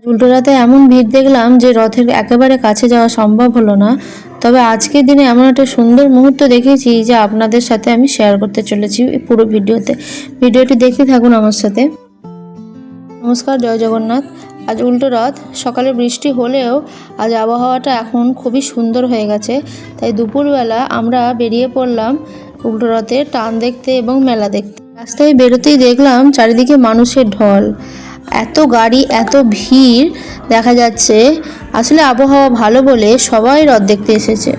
উল্টোরাতে এমন ভিড় দেখলাম যে রথের একেবারে কাছে যাওয়া সম্ভব হলো না। তবে আজকের দিনে এমন একটা সুন্দর মুহূর্ত দেখেছি যে আপনাদের সাথে আমি শেয়ার করতে চলেছি এই পুরো ভিডিওতে। ভিডিওটি দেখতে থাকুন আমার সাথে। নমস্কার, জয় জগন্নাথ। আজ উল্টো রথ। সকালে বৃষ্টি হলেও আজ আবহাওয়াটা এখন খুবই সুন্দর হয়ে গেছে। তাই দুপুরবেলা আমরা বেরিয়ে পড়লাম উল্টো রথের টান দেখতে এবং মেলা দেখতে। রাস্তায় বেরোতেই দেখলাম চারিদিকে মানুষের ঢল, এত গাড়ি, এত ভিড় দেখা যাচ্ছে। আসলে আবহাওয়া ভালো বলে সবাই রথ দেখতে এসেছে।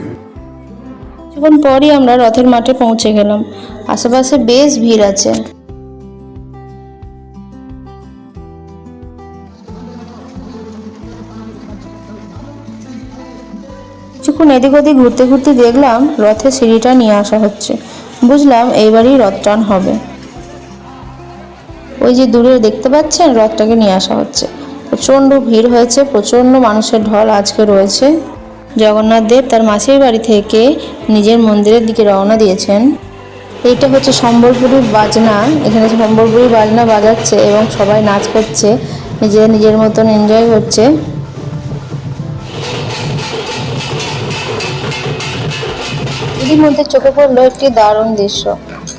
কিছুক্ষণ পরই আমরা রথের মাঠে পৌঁছে গেলাম। আশেপাশে বেশ ভিড় আছে। কিছুক্ষণ এদিক ওদিক ঘুরতে ঘুরতে দেখলাম রথের সিঁড়িটা নিয়ে আসা হচ্ছে। বুঝলাম এইবারই রথ টান হবে। ওই যে দূরে দেখতে পাচ্ছেন রথটাকে নিয়ে আসা হচ্ছে। প্রচণ্ড ভিড় হয়েছে, প্রচণ্ড মানুষের ঢল আজকে রয়েছে। জগন্নাথ দেব তার মাসির বাড়ি থেকে নিজের মন্দিরের দিকে রওনা দিয়েছেন। এইটা হচ্ছে সম্বলপুরি বাজনা। এখানে সম্বলপুরি বাজনা বাজাচ্ছে এবং সবাই নাচ করছে, নিজের মতন এনজয় করছে। এরই মধ্যে চোখে পড়লো একটি দারুণ দৃশ্য।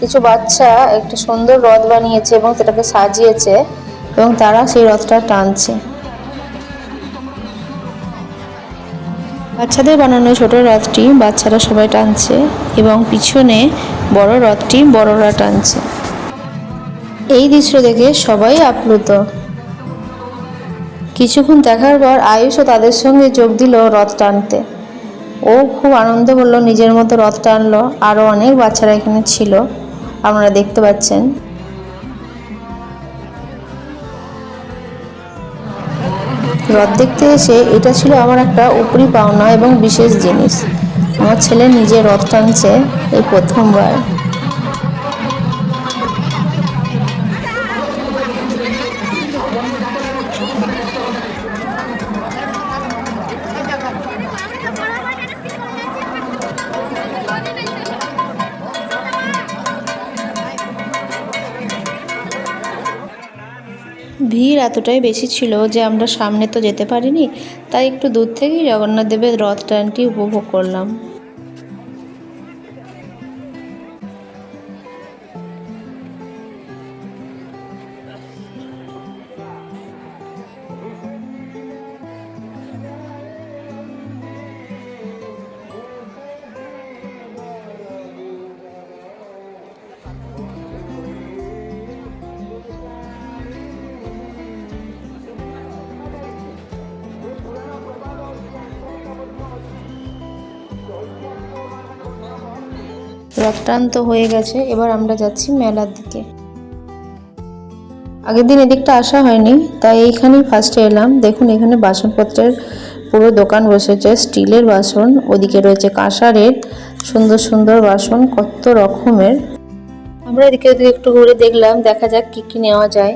কিছু বাচ্চা একটি সুন্দর রথ বানিয়েছে এবং সেটাকে সাজিয়েছে এবং তারা সেই রথটা টানছে। বাচ্চাদের বানানো ছোট রথটি বাচ্চারা সবাই টানছে এবং পিছনে বড় রথটি বড়রা টানছে। এই দৃশ্য দেখে সবাই আপ্লুত। কিছুক্ষণ দেখার পর আয়ুষও তাদের সঙ্গে যোগ দিল রথ টানতে। ও খুব আনন্দ করলো, নিজের মতো রথ টানলো। আরও অনেক বাচ্চারা এখানে ছিল, আপনারা দেখতে পাচ্ছেন। রথ দেখতে এসে এটা ছিল আমার একটা উপরি পাওনা এবং বিশেষ জিনিস। আমার ছেলে নিজে রথ টানছে এই প্রথমবার। ভিড় এতটাই বেশি ছিল যে আমরা সামনে তো যেতে পারিনি, তাই একটু দূর থেকেই জগন্নাথ দেবের রথ টানটি উপভোগ করলাম। রথ টান তো হয়ে গেছে, এবার আমরা যাচ্ছি মেলার দিকে। আগের দিন এদিকটা আসা হয়নি, তাই এইখানেই ফার্স্টে এলাম। দেখুন এখানে বাসনপত্রের পুরো দোকান বসেছে, স্টিলের বাসন, ওদিকে রয়েছে কাঁসারের সুন্দর সুন্দর বাসন, কত রকমের। আমরা এদিকে ওদিকে একটু ঘুরে দেখলাম, দেখা যাক কি কি নেওয়া যায়।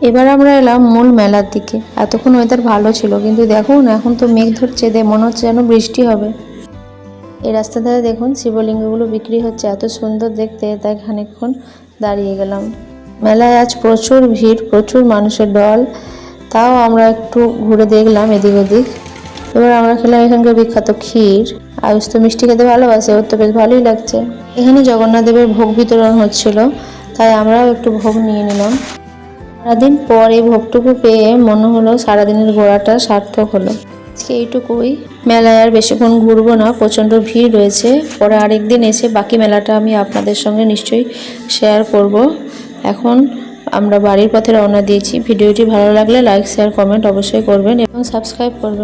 এবার আমরা এলাম মূল মেলার দিকে। এতক্ষণ ওয়েদার ভালো ছিল, কিন্তু দেখুন এখন তো মেঘ ধরছে, মনে হচ্ছে যেন বৃষ্টি হবে। এই রাস্তা ধারে দেখুন শিবলিঙ্গগুলো বিক্রি হচ্ছে, এত সুন্দর দেখতে, তাই খানিকক্ষণ দাঁড়িয়ে গেলাম। মেলায় আজ প্রচুর ভিড়, প্রচুর মানুষের ঢল, তাও আমরা একটু ঘুরে দেখলাম এদিক ওদিক। এবার আমরা খেলাম এখানকার বিখ্যাত ক্ষীর। আয়ুষ তো মিষ্টি খেতে ভালোবাসে, ওর তো বেশ ভালোই লাগছে। এখানে জগন্নাথ দেবের ভোগ বিতরণ হচ্ছিল, তাই আমরাও একটু ভোগ নিয়ে নিলাম। সারাদিন পর এই ভোগটুকু পেয়ে মনে হলো সারাদিনের ঘোরাটা সার্থক হলো। আজকে এইটুকুই। মেলায় আর বেশিক্ষণ ঘুরবো না, প্রচণ্ড ভিড় রয়েছে। পরে আরেকদিন এসে বাকি মেলাটা আমি আপনাদের সঙ্গে নিশ্চয়ই শেয়ার করব। এখন আমরা বাড়ির পথে রওনা দিয়েছি। ভিডিওটি ভালো লাগলে লাইক, শেয়ার, কমেন্ট অবশ্যই করবেন এবং সাবস্ক্রাইব করবেন।